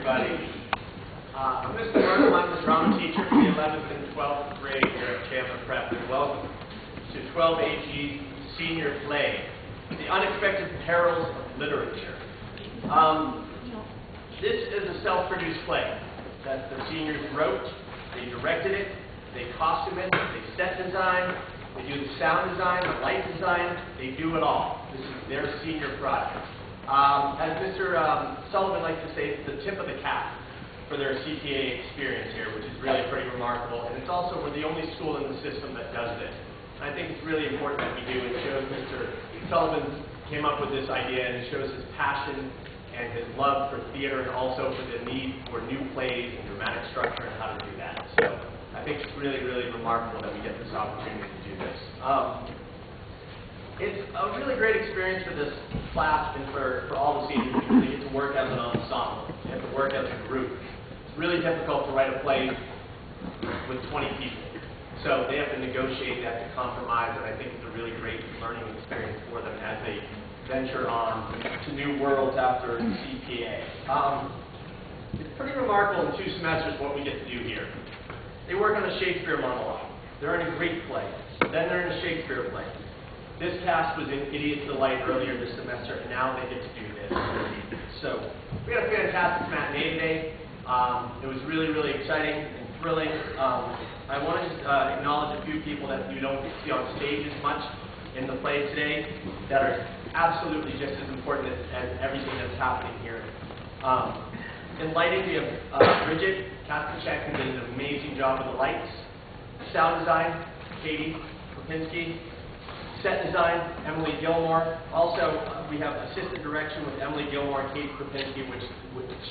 everybody. I'm Mr. Myrtle. I'm the drama teacher for the 11th and 12th grade here at Chandler Prep. And welcome to 12AG's senior play, The Unexpected Perils of Literature. This is a self-produced play that the seniors wrote. They directed it, they costumed it, they set design, they do the sound design, the light design, they do it all. This is their senior project. As Mr. Sullivan likes to say, it's the tip of the cap for their CPA experience here, which is really pretty remarkable. And it's also, we're the only school in the system that does this. And I think it's really important that we do. It shows Mr. Sullivan came up with this idea, and it shows his passion and his love for theater, and also for the need for new plays and dramatic structure and how to do that. So I think it's really, really remarkable that we get this opportunity to do this. It's a really great experience for this class and for all the seniors because they get to work as an ensemble. They have to work as a group. It's really difficult to write a play with 20 people. So they have to negotiate, they have to compromise, and I think it's a really great learning experience for them as they venture on to new worlds after CPA. It's pretty remarkable in 2 semesters what we get to do here. They work on a Shakespeare monologue. They're in a Greek play. Then they're in a Shakespeare play. This cast was in Idiot's Delight earlier this semester, and now they get to do this. So we had a fantastic matinee today. It was really, really exciting and thrilling. I want to just acknowledge a few people that you don't see on stage as much in the play today that are absolutely just as important as everything that's happening here. In lighting, we have Bridget Kaspacek, who did an amazing job with the lights. Sound design, Katie Kopinski. Set design, Emily Gilmore. Also, we have assistant direction with Emily Gilmore and Katie Kopinski, which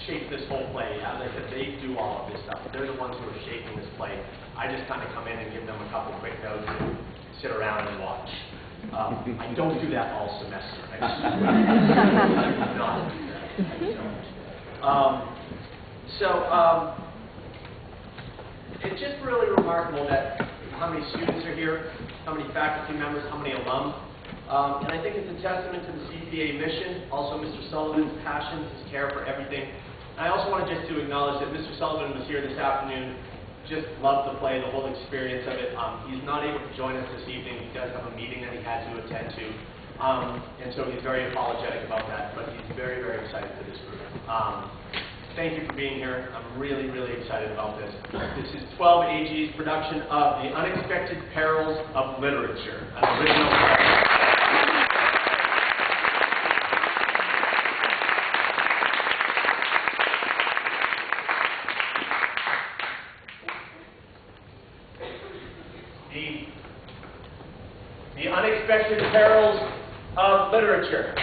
shaped this whole play. As I said, they do all of this stuff. They're the ones who are shaping this play. I just kind of come in and give them a couple quick notes and sit around and watch. I don't do that all semester. I just do not do that. It's just really remarkable that how many students are here, how many faculty members, how many alum. And I think it's a testament to the CPA mission, also Mr. Sullivan's passion, his care for everything. And I also wanted just to acknowledge that Mr. Sullivan was here this afternoon, just loved the play, the whole experience of it. He's not able to join us this evening. He does have a meeting that he had to attend to. And so he's very apologetic about that, but he's very, very excited for this group. Thank you for being here. I'm really, really excited about this. This is 12AG's production of The Unexpected Perils of Literature, an original play. The Unexpected Perils of Literature.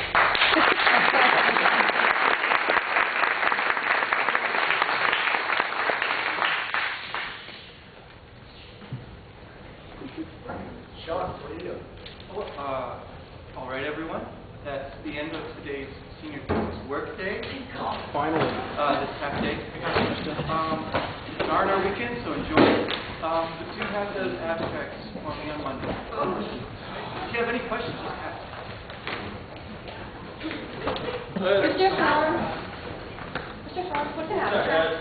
Sean, what are you doing? All right, everyone. That's the end of today's senior thesis work day. Finally. This half day. It's our weekend, so enjoy it. We do have those abstracts for me on Monday. If you have any questions, just ask. Mr. Fowler? Mr. Fowler, what's an abstract?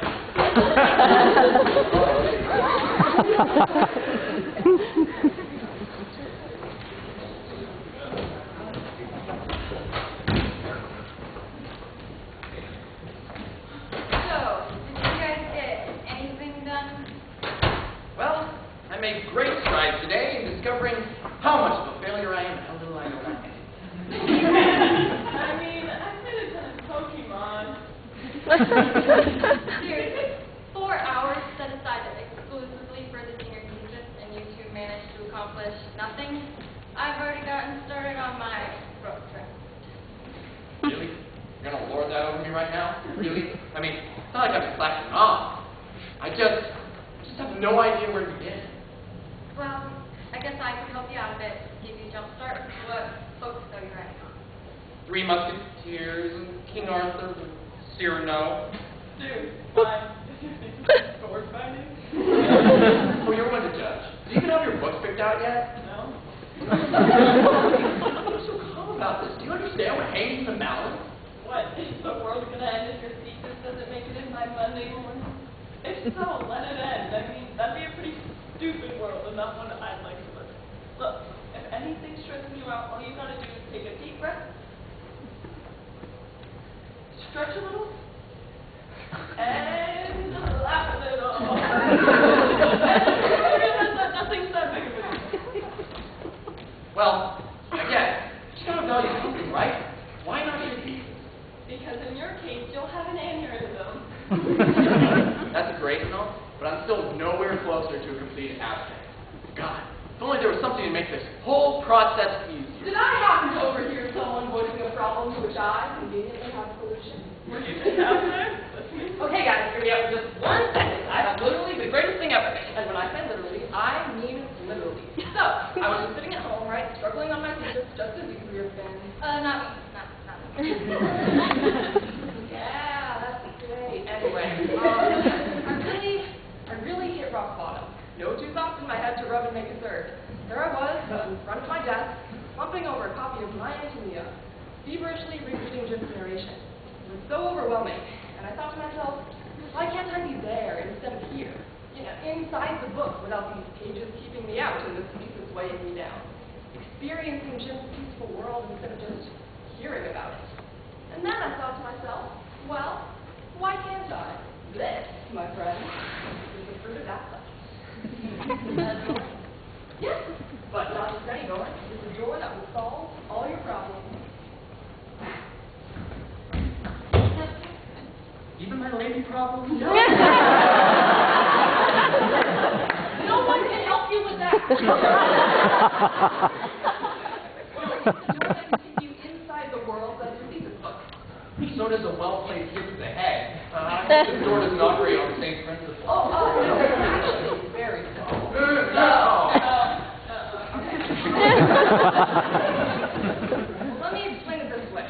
I made great strides today in discovering how much of a failure I am and how little I know about it. I mean, I've been a ton of Pokemon. Seriously, 4 hours set aside exclusively for the senior thesis, and you two managed to accomplish nothing. I've already gotten started on my road trip. Really? You're going to lord that over me right now? Really? I mean, it's not like I'm slacking off. I just have no idea where to begin. Well, I guess I could help you out a bit, give you a jump start. What books are you writing on? 3 Musketeers and King Arthur and Cyrano. Dude, fine. Sword fighting? Oh, you're one to judge. Do you even have your books picked out yet? No. You're so calm about this. Do you understand what hanging the mountain? What? Is the world going to end if your thesis doesn't make it in by enabling. If so, let it end. I mean, that'd be a pretty stupid world and not one I'd like to live in. Look, if anything's stressing you out, all you gotta do is take a deep breath, stretch a little, and laugh a little. And realize that nothing's that big of a deal. Well, again, just gotta tell you something, right? Why not eat pieces? Because in your case, you'll have an aneurysm. That's great and all, but I'm still nowhere closer to a completed abstract. God, if only there was something to make this whole process easier. Did I happen to overhear someone voicing a problem to which I conveniently have a solution? Were you just out there? Okay, guys, hear me out for just 1 second. I have literally the greatest thing ever. And when I say literally, I mean literally. So, I was just sitting at home, right, struggling on my thesis, just as you three have been. Not me. Yeah, that's great. Anyway, I really hit rock bottom. No two thoughts in my head to rub and make a third. There I was, in front of my desk, slumping over a copy of My Anatomy, feverishly rereading Jim's narration. It was so overwhelming, and I thought to myself, why can't I be there instead of here? You know, inside the book, without these pages keeping me out and this thesis weighing me down. Experiencing Jim's peaceful world instead of just hearing about it. And then I thought to myself, well, why can't I? This, my friend, is the fruit of that thought. Yes, but not just any door. It's a door that will solve all your problems. Even my lady problems? No. No one can help you with that. Well, it's the door that can take you inside the world that your thesis book. So does a well-placed hit to the head. This door doesn't operate on the same principle. No, actually, it's very small. Let me explain it this way.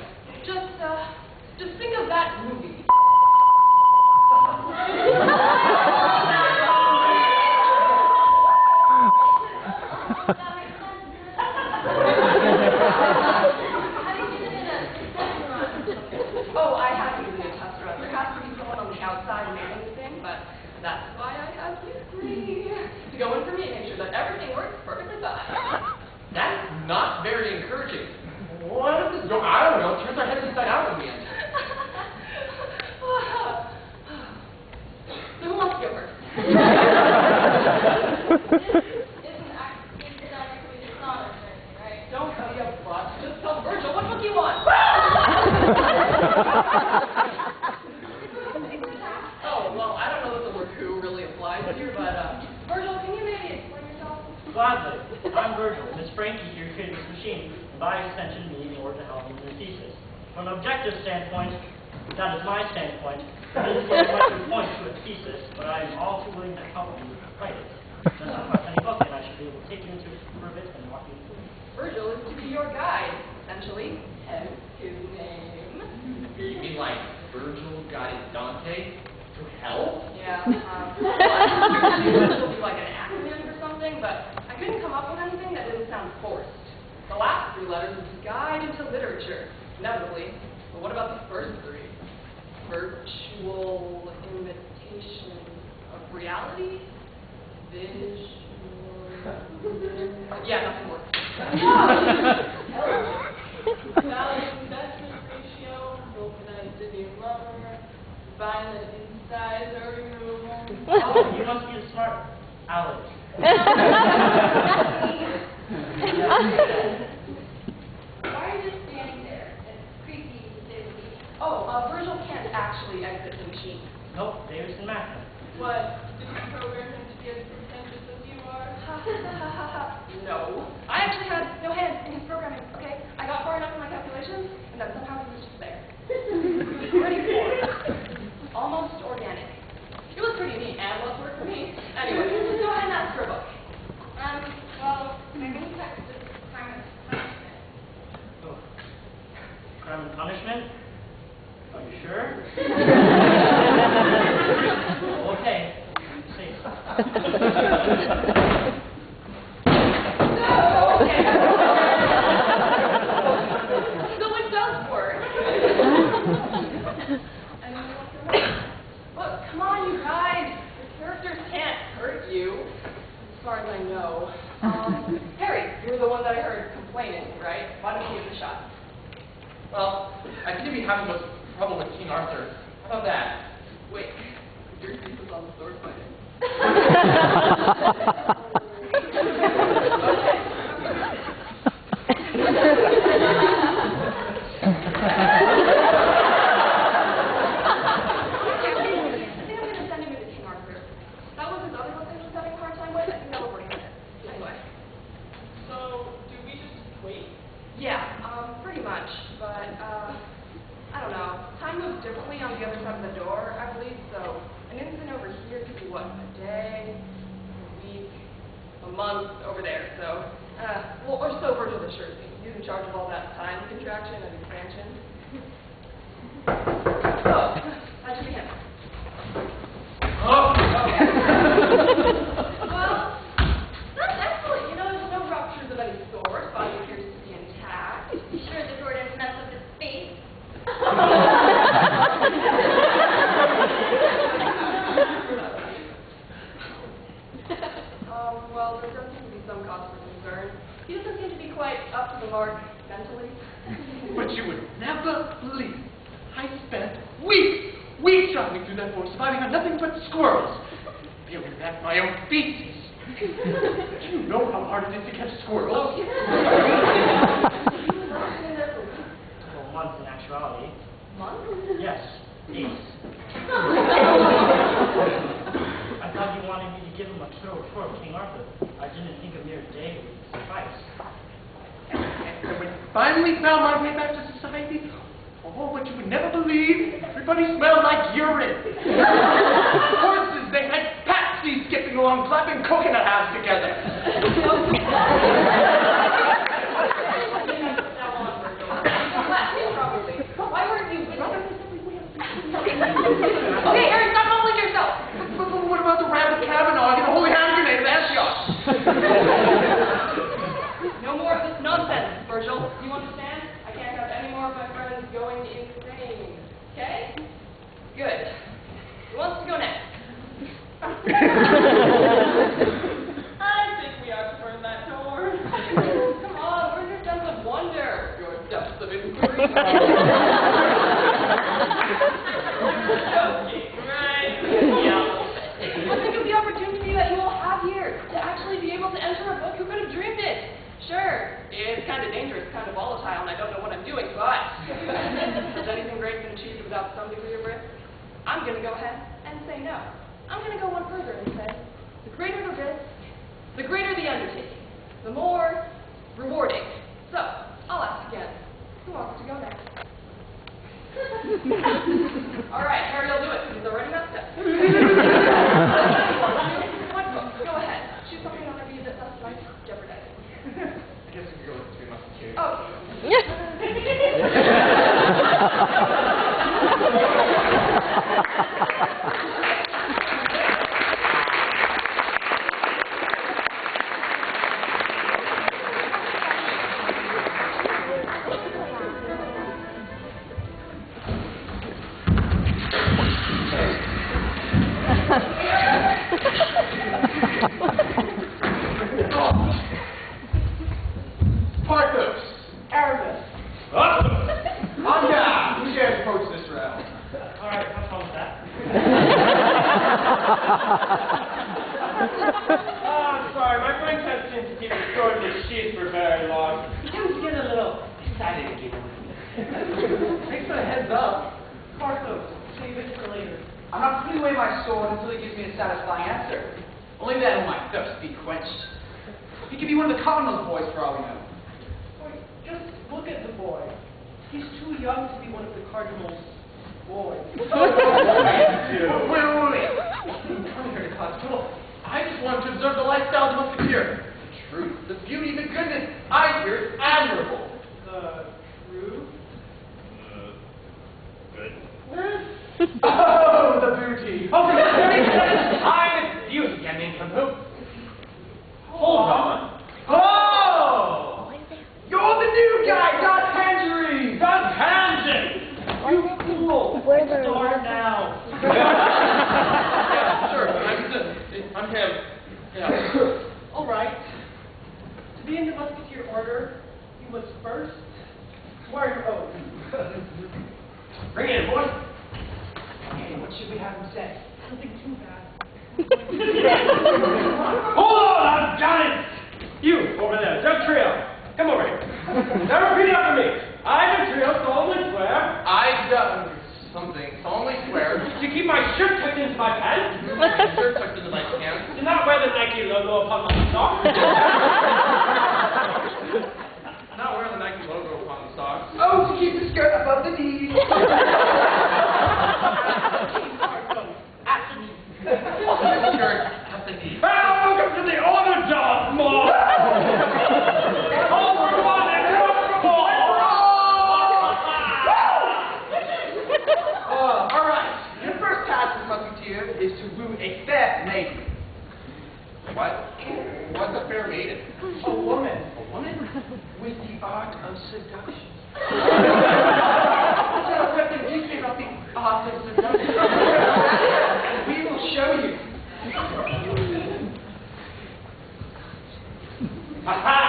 Just think of that movie. Oh, I had to do a test run. There has to be someone on the outside manning the thing, but that's why I have you three to go in for me and make sure that everything works perfectly fine. That's not very encouraging. What if this door, I don't know, turns our heads inside out in the end? So who wants to go first? Isn't actually dishonest or anything, right? Don't be a butt. Just tell Virgil what book you want. Oh, well, I don't know that the word who really applies here, but Virgil, can you maybe explain yourself? Gladly. I'm Virgil. Miss Frankie here created this machine, and by extension me, in order to help him in his thesis. From an objective standpoint, that is my standpoint. It isn't very much of a point to a thesis, but I am all too willing to help you write it. Just like any book, and I should be able to take you into it, prove it, and walk you through it. Virgil is to be your guide, essentially, hence his name. You mean like Virgil guided Dante to hell? Yeah, it'll be like an acronym or something, but I couldn't come up with anything that didn't sound forced. The last 3 letters is guide into literature, inevitably. But what about the first 3? Virtual imitation of reality? Visual... Yeah, nothing works. Value investment ratio, vulcanized Vivian lover, violent incisor removal. Oh, you must be a smart Alex. Why are you just standing there? It's creepy to say the least. Oh, Virgil can't actually exit the machine. Nope, Davidson Mac. What? Did you program him to be as pretentious as you are? No. I actually had no hands in his programming, okay? I got far enough in my calculations, and then somehow he was just there. Pretty boring. Almost organic. It was pretty neat and less work for me. Anyway, let's go ahead and ask for a book. Well, my main text is Crime and Punishment. Oh. Crime and punishment? Are you sure? Okay. Say so. No, okay. So it does work. And look, come on, you guys. The characters can't hurt you, as far as I know. Harry, you were the one that I heard complaining, right? Why don't you give it a shot? Well, I seem to be having most trouble with King Arthur. How about that? Wait, your piece was on the sword fighting. Pretty much, but, I don't know. Time moves differently on the other side of the door, I believe, so an instant over here could be, what, a day, a week, a month over there, so, well, or so Virgil assures me. He's in charge of all that time contraction and expansion. Oh, that should be him. Oh! Well, that's excellent. You know, there's no ruptures of any sort. Body appears to be intact. Sure, the sword didn't mess up his face. Well, there does seem to be some cause for concern. He doesn't seem to be quite up to the mark mentally. But you would never believe. I spent weeks traveling through that forest, surviving on nothing but squirrels. Feeling back my own feces. Do you know how hard it is to catch squirrels? Well, months in actuality. Months? Yes, weeks. I thought you wanted me to give him a tour of King Arthur. I didn't think a mere day would suffice. And when I finally found my way back to society, oh, what you would never believe, everybody smelled like urine. Horses, they had patsies skipping along, clapping coconut halves together. Why weren't you Okay, Harry, stop mumbling yourself. But what about the rabbit Kavanaugh and the holy hand grenade of Ashiok? No more of this nonsense, Virgil. You understand? I can't have any more of my friends going insane. Okay? Good. Who wants to go next? I think we ought to burn that door. Come on, where's your sense of wonder? Your depth of inquiry? Joking, right? Yeah. Well, think of the opportunity that you will have here to actually be able to enter a book. Who could have dreamed it? Sure, it's kind of dangerous, kind of volatile, and I don't know what I'm doing, but has anything great been achieved without some degree of risk? I'm going to go ahead and say no. I'm going to go one further and say, the greater the risk, the greater the undertaking, the more rewarding. So, I'll ask again, who wants to go next? All right, Harry will do it, because he's already messed up. One book, go ahead. Choose something that might be a bit less life jeopardizing. I guess we could go with the Three Musketeers. Porthos! Aramis. On down! Who dares approach this round? All right, what's wrong with that? I'm sorry, my brain can't seem to keep the story of the sheets for very long. I was getting a little excited again. Thanks for the heads up. Porthos, save it for later. I'm not putting away my sword until he gives me a satisfying answer. Only then will my thirst be quenched. He could be one of the Cardinal's boys for all we know. Just look at the boy. He's too young to be one of the Cardinal's boys. Wait. I'm here to cause trouble. I just wanted to observe the lifestyle of the musketeer. The truth, the beauty, the goodness, I hear is admirable. The truth? Good. Oh, the booty. Oh, I'm excused, you nincompoop. Hold on. Oh! You're the new guy, Got Tangerine! Gun Hansen! You fool! Where's our Start now. too bad. Hold on, I've got it! You, over there, Doug Trio, come over here. Now repeat after me. I, Doug Trio, solemnly swear. I done something. Solemnly swear. To keep my shirt tucked into my pants. My shirt tucked into my pants. To not wear the Nike logo upon my socks. Not wear the Nike logo upon the socks. Oh, to keep the skirt above the knees. Skirt at the knees. Welcome to the order job, Mom. All for one and one for all. All right. Your first task as musketeer is to woo a fair maiden. What? What's a fair maiden? A woman. A woman? With the art of seduction. What do you say about the art of seduction? We will show you. Ha-ha!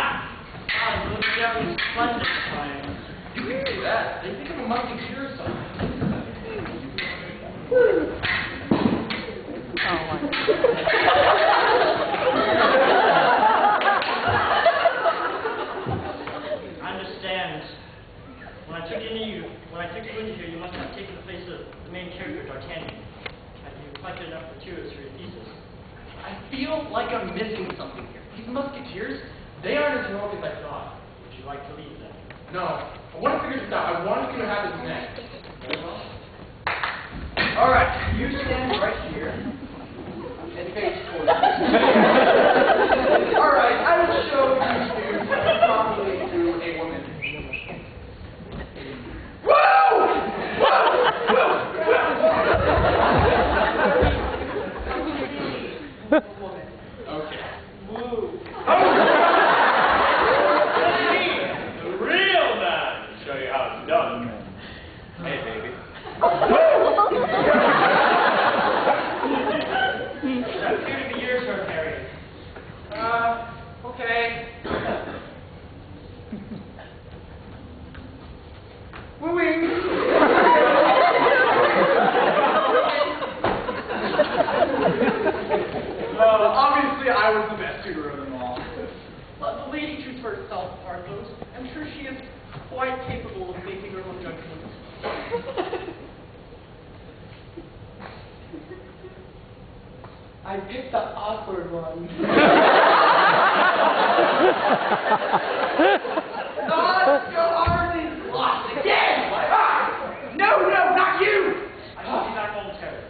I'm looking at these splendid times. You can do that. They think I'm a musketeer or something. I understand. When I took you into here, you must have taken the place of the main character, D'Artagnan. Have you collected enough materials for your thesis? I feel like I'm missing something here. These musketeers, they aren't as heroic as I thought. Would you like to leave then? No, I want to figure this out. I want to see what happens next. Very well. All right, you stand right here and face towards me. All right, I will show you to properly do a woman. Woo! Woo! Woo! Woman. Okay. Woo. The real man. Show you how it's done. Hey, baby. That appear to be your turn, Harry. Okay. Wooing. Obviously, I was the best tutor of them all. The lady chooses for herself, Arthos. I'm sure she is quite capable of making her own judgments. I picked the awkward one. Your arm is lost again! No, not you! I will be back momentarily.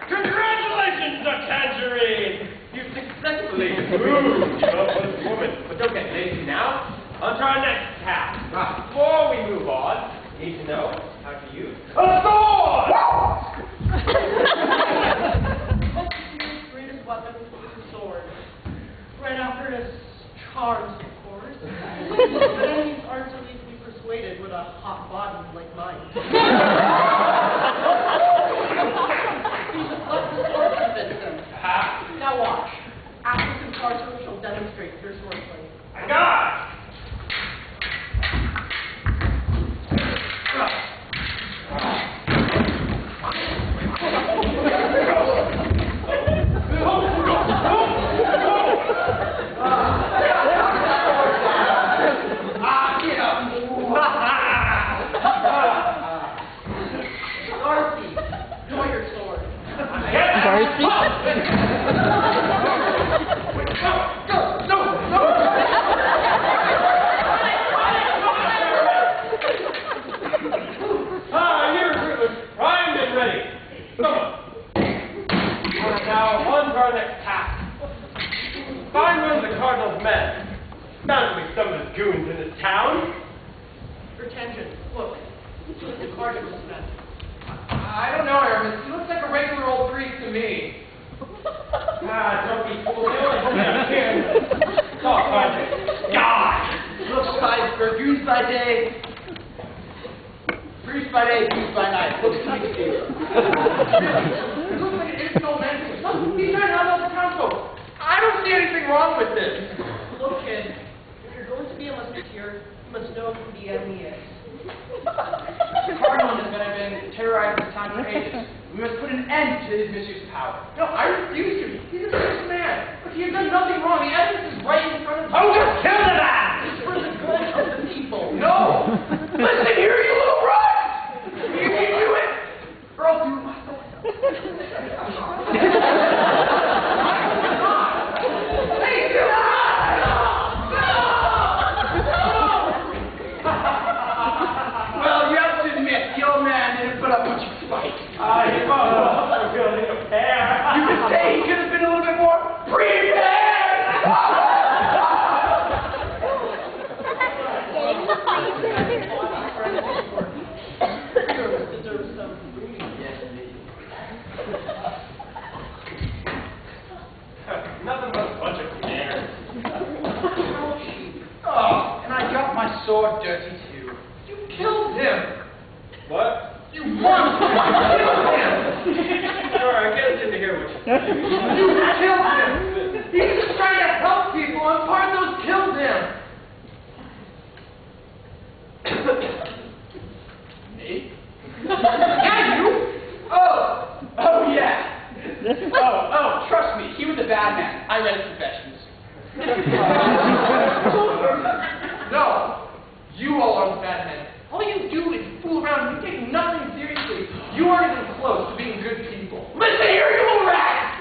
Congratulations, the Tangerine! You've successfully moved your first woman. But don't get lazy now. On to our next task. Before we move on, you need to know how to use a sword! Musketeer's greatest weapon is the sword. Right after his charms, of course. But enemies aren't so easily persuaded with a hot body like mine. Let the sword convince them. Now watch. After some cards, shall demonstrate your swordplay. I got it! Darcy, draw your sword. Darcy? You're primed and ready. Come on. Now, on to our next task. Find one of the Cardinal's men. Bound to be some of his goons in this town. For tangent, look. The Cardinal's men. I don't know, Aramis. He looks like a regular old priest to me. Don't be fooled. Talk, Sergeant. God! Looks like for goose by day, priest by day, goose by night. Looks like it is. It looks like an innocent old man. He's trying to help out the townsfolk. I don't see anything wrong with this. Look, kid, if you're going to be a musketeer, you must know who the enemy is. The Cardinal has been terrorizing this town for ages. We must put an end to his misuse of power. No, I refuse to. He's a rich man. But he has done nothing wrong. The evidence is right in front of us. Oh, just kill the man! It's for the good of the people. No! Listen here, you little runt! You can do it! Or I'll do it myself. Hey, you! Well, you have to admit, the old man didn't put up much of a fight. We're building a pair. You could say he could have been a little bit more prepared! Nothing but a bunch of canaries. Oh, and I got my sword dirty too. You killed him! What? You monster! You killed him! Sure, I guess didn't hear what you said. You killed him! He's just trying to help people, and Parthos killed him! Me? Yeah, you? Oh, yeah. Oh, trust me, he was a bad man. I read his confessions. No, you all are the bad men. All you do is fool around and you take nothing seriously. You aren't even close to being good people. Listen here, you little rat!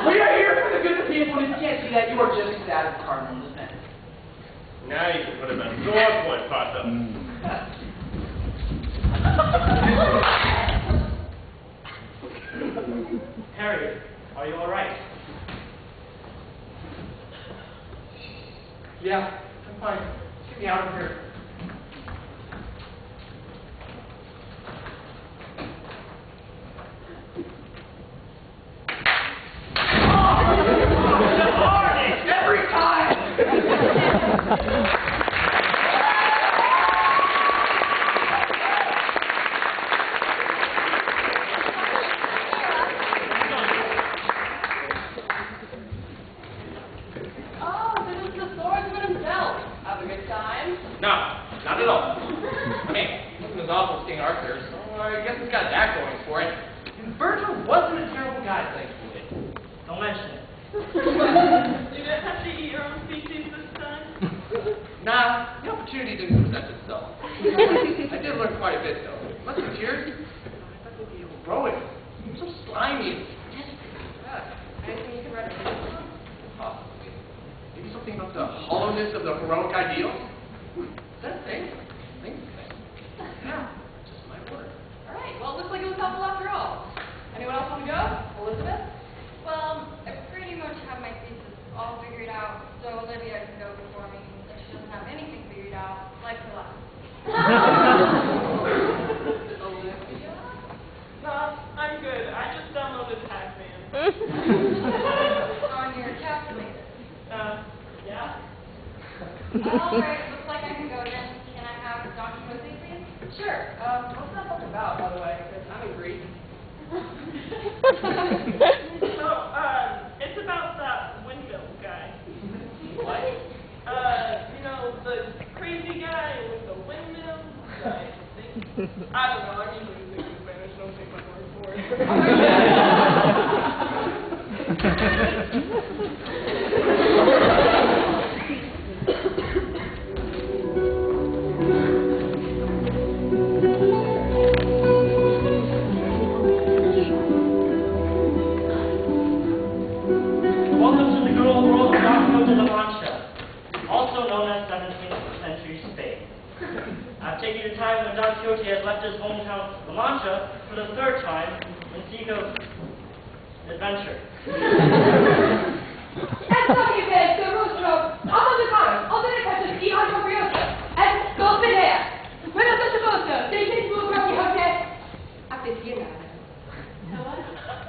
We are here for the good of the people, and if you can't see that, you are just as sad as the Cardinal and his men. Now you can put him at sword point, Parthos. Harry, are you all right? Yeah, I'm fine. Get me out of here. Every time! Oh, this is the swordsman himself. Have a good time? No, not at all. I mean, it wasn't as awful as King Arthur, so I guess it's got that going for it. And Virgil wasn't a terrible guy, thankfully. Don't mention it. You didn't have to eat your own feces this time? Nah, the opportunity didn't present itself. I did learn quite a bit, though. Musketeers, I thought they'd be heroic. They're so slimy and Anything you can recommend? possibly. Maybe something about the hollowness of the heroic ideal? Is that a thing? I think it's a thing. Yeah, just my word. All right. Well, it looks like it was helpful after all. Anyone else want to go? Elizabeth? Well, I pretty much have my thesis all figured out, so Olivia can go before me. If she doesn't have anything figured out, like her last. Olivia? No, I'm good. I just downloaded Pac-Man. On your calculator. Yeah? All right, looks like I can go then. Can I have Don Quixote, please? Sure. What's that book about, by the way? Because I'm in Greek. So, it's about that windmill guy. What? You know, the crazy guy with the windmill. I think. I don't know. I'm usually using Spanish. Don't take my word for Welcome to the good old world of Don Quixote de la Mancha, also known as 17th century Spain. I've taken the time when Don Quixote has left his hometown, La Mancha, for the third time in seek of adventure.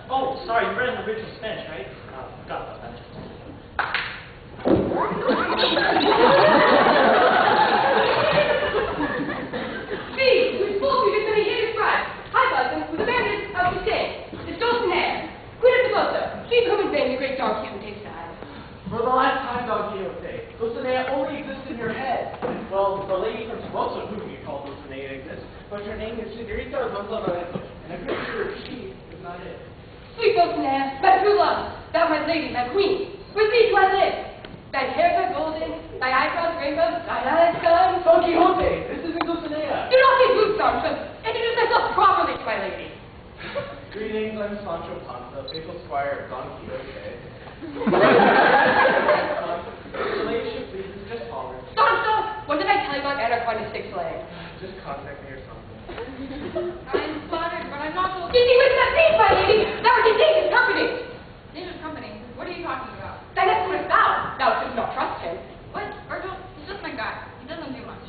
Oh, sorry, you read in the original Spanish, right? Forgot about that. Sì, il fuoco che sono ieri frati. Hai fatto the bandits of the state. It's Golden Hair. Quit at the butter. Keep coming then, the great Don Quixote style. For the last time, Don Quixote, Dulcinea only exists in your head. Well, the lady from but her name is Senorita Gonzalez, and I'm pretty sure she is not it. Sweet Dulcinea, my true love, thou my lady, my queen, with thee do I live. Thy hairs are golden, thy eyebrows rainbow, thine eyes sun. Don Quixote, this isn't Dulcinea. Do not get loose, Sancho. Introduce thyself properly to my lady. Greetings, I'm Sancho Panza, faithful squire of Don Quixote. Relationship, please, it's just Palmer. Sancho, what did I tell you about Anaconda 6 leg? Just contact me or something. I'm flattered, but I'm not so... Did you with that thief, my lady? That was in dangerous company. Dangerous company? What are you talking about? Thy next word is thou. Thou shouldst not trust him. What? Virgil? He's just my guy. He doesn't do much.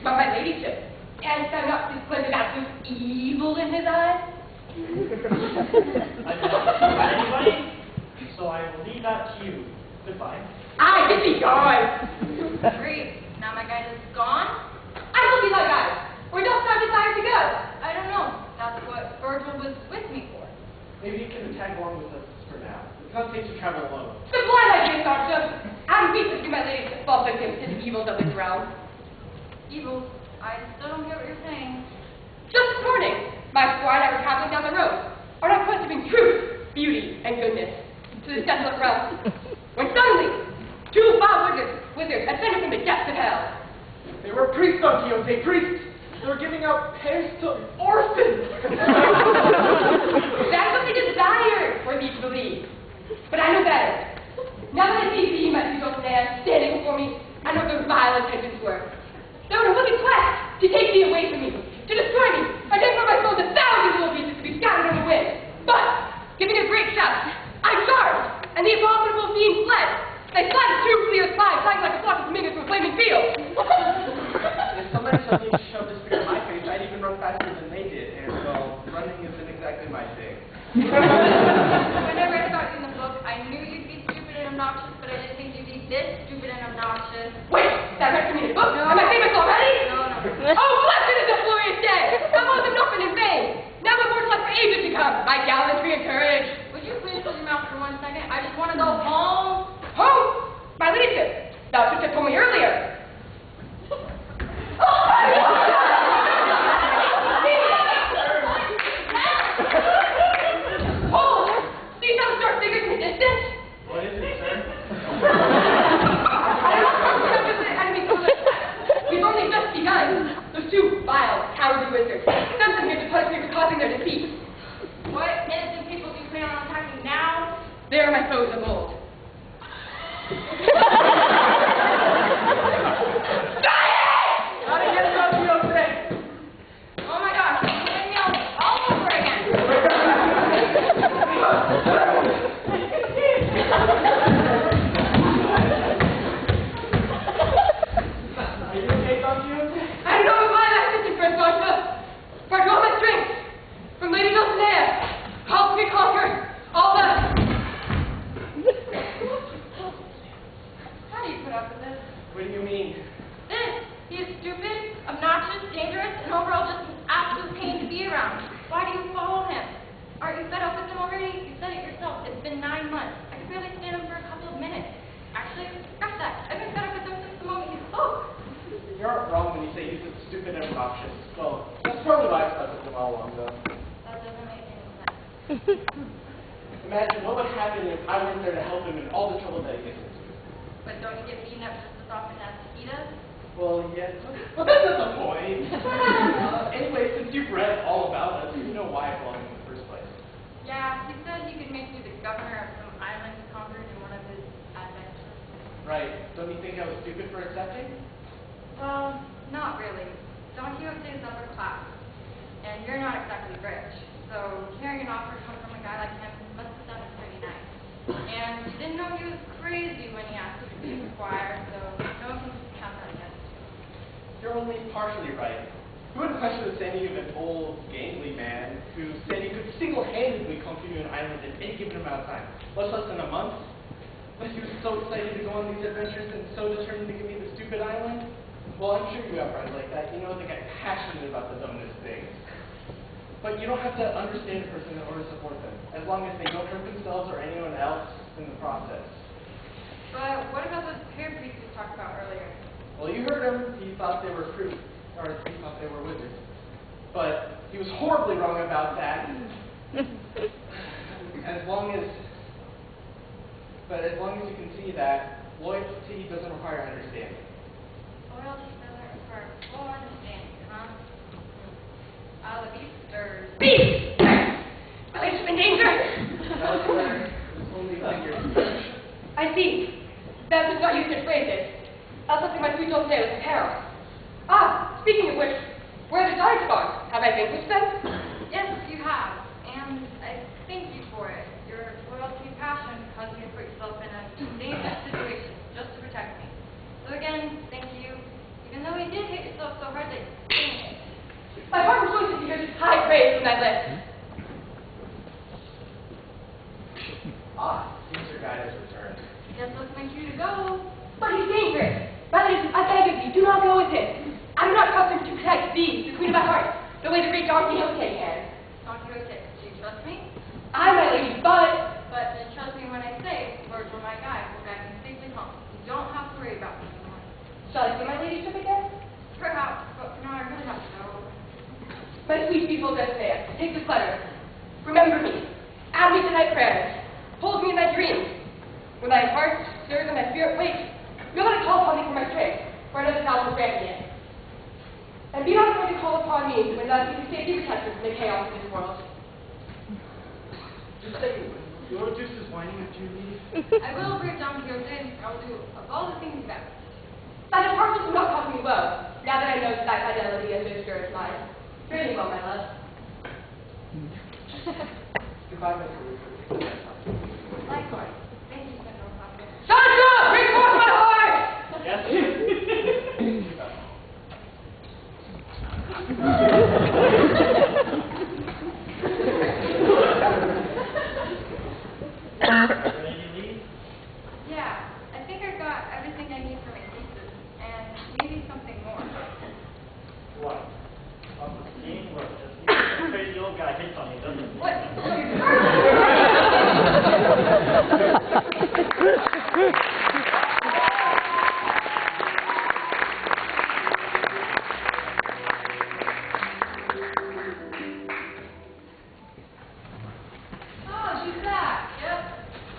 But my ladyship, and thou not this splendid absolute evil in his eyes? I do not about anybody, so I will leave that to you. Goodbye. I get thee gone. Great. Now my guide is gone? I will be thy guide. Where dost thou desire to go? I don't know. That's what Virgil was with me for. Maybe you can tag along with us for now. It's not safe to travel alone. Sublime, my dear Sancho. I repeat to my ladyship false victims to the evils of this realm. Evil. I still don't get what you're saying. Just this morning, my squire and I were traveling down the road, on our quest to bring truth, beauty, and goodness to this desolate realm, when suddenly, two foul wizards ascended from the depths of hell. They were priests, Don Quixote, priests. They were giving out pears to orphans. That is what they desire for thee to believe. But I know better. Now that I see thee, my sweet Dulcinea, standing before me, I know what their vile intentions were. They were in a wicked quest to take thee away from me, to destroy me, and take from my soul the thousands little pieces to be scattered on the wind. But, giving a great shout, I charged, and the abominable fiend fled. They slatted two clear spies, flying like a flock of flamingos from a flaming field. If somebody suddenly shoved a spear in my face, I'd even run faster than they did, and well, running isn't exactly my thing. When I read about you in the book, I knew you'd be stupid and obnoxious, but I didn't think you'd be this stupid and obnoxious. Wait, that read to me in the book? Am I famous already? No. Oh, blessed is the glorious day! That wasn't nothing in vain. Now my words left for ages to come. My gallantry and courage. Would you please close your mouth for 1 second? I just want to go home. Home! My ladyship, thou shouldst have told me earlier. Hold! See some dark figures in the distance? What is it, sir? I don't know if the enemy coming to attack. We've only just begun. Those two vile, cowardly wizards sent them here to punish me for causing their defeat. What innocent people do you plan on attacking now? They are my foes of old. Not again, Don Quixote. Oh my gosh, I'm getting yelled all over again. Are you okay, Don Quixote? I do not reply that sentence, friend Sancho. For I draw my strength from Lady Dulcinea, helps me conquer all the... How do you put up with this? What do you mean? This. He is stupid, obnoxious, dangerous, and overall just an absolute pain to be around. Why do you follow him? Aren't you fed up with him already? You said it yourself. It's been 9 months. I could barely stand him for a couple of minutes. Actually, scratch that. I've been fed up with him since the moment he spoke. You're wrong when you say he's stupid and obnoxious. Well, that's probably why I stuck with him all along, though. That doesn't make any sense. Imagine what would happen if I went there to help him in all the trouble that he gets into. But don't you get beaten up just as often as he does? Well, yes. But that's not the point. Anyway, since you've read all about us, you know why I belong in the first place. Yeah, he said he could make you the governor of some island he conquered in one of his adventures. Right. Don't you think I was stupid for accepting? Well, not really. Don Quixote is upper class, and you're not exactly rich. So hearing an offer come from a guy like him must have sounded pretty nice. And you didn't know he was crazy when he asked you to be a squire, so no one can count that against you. You're only partially right. Who would question the sanity of an old, gangly man who said he could single-handedly conquer an island in any given amount of time, much less than a month? But he was so excited to go on these adventures and so determined to give me the stupid island? Well, I'm sure you have friends like that. You know they get passionate about the dumbest things. But you don't have to understand a person in order to support them, as long as they don't hurt themselves or anyone else in the process. But what about those pear priests we talked about earlier? Well, you heard him. He thought they were priests, or he thought they were wizards. but he was horribly wrong about that. As long as you can see that loyalty doesn't require understanding. Loyalty doesn't require full understanding, huh? The beef stirs. Beef! My relationship in danger! Elsewhere, it's only figures. I see. That was not used to phrase it. I'll something my sweet old say with Pearils. Ah, speaking of which, where are the giants gone? Have I vanquished them? Yes, you have, and I thank you for it. Your loyalty and passion caused you to put yourself in a dangerous situation just to protect me. So again, thank you, even though you did hit yourself so hard that you fainted. My heart rejoices to hear such high praise from thy lips. Ah, seems your guide has returned. Guess that's my cue to go. But he's dangerous. My ladies, I beg of you, do not go with him. I do not trust him to protect thee, the queen of my heart, the way the great Don Quixote can. Don Quixote, do you trust me? I, my lady, but... But trust me when I say, Virgil, my guide, will guide me safely home. You don't have to worry about me anymore. Shall I see my ladyship again? Perhaps, but for now I really have to go. My sweet, beautiful Despair, take this letter. Remember me. Add me to thy prayers. Hold me in thy dreams. When thy heart stirs and thy spirit wakes, know that I call upon thee for my strength, for I know that thou wilt grant me it. And be not afraid to call upon me when thou seekest safety and protection from the chaos of this world. Just say, your juice is whining after you leave. I will break down Quixote and I will do of all the things you ask. Thy departure will not cause me woe, now that I know that thy fidelity is so sure as mine. Fare thee well, my love. Goodbye, Miss Ruth. Likewise. Thank you, Senator Hopkins. Sancho, bring forth my horse! Yes, ready to leave? Yeah, I think I've got everything I need for my thesis, and maybe something more. What? Off the scene? Look, just some crazy old guy hits on you, doesn't he? What? Oh, she's back. Yep.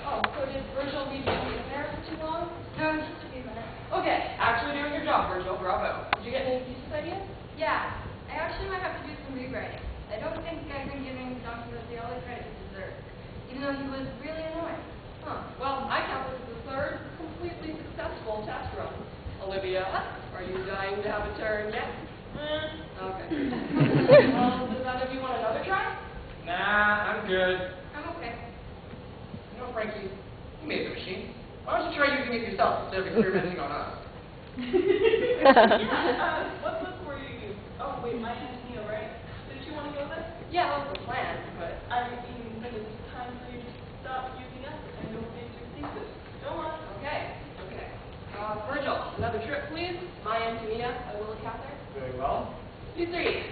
Oh, so did Virgil leave you in there for too long? No, just a few minutes. Okay, actually doing your job, Virgil. Bravo. Did you get any thesis ideas? Yeah, I actually might have to do some rewriting. I don't think I've been giving Don Quixote all the credit he deserves, even though he was really annoying. Huh. Well, I count this as the third completely successful test run. Olivia, are you dying to have a turn yet? Okay. Well, does either of you want another try? Nah, I'm good. I'm okay. You know, Frankie, you made the machine. Why don't you try using it yourself instead of experimenting on us? What book were you using? Oh, wait, my Antonio, right? Did you want to go there? Yeah, that was the plan, but I mean, then it's time for you to stop using us and go into your thesis. Go on. okay. Virgil, another trip, please. My Antonia, I will Catherine. Very well. You three.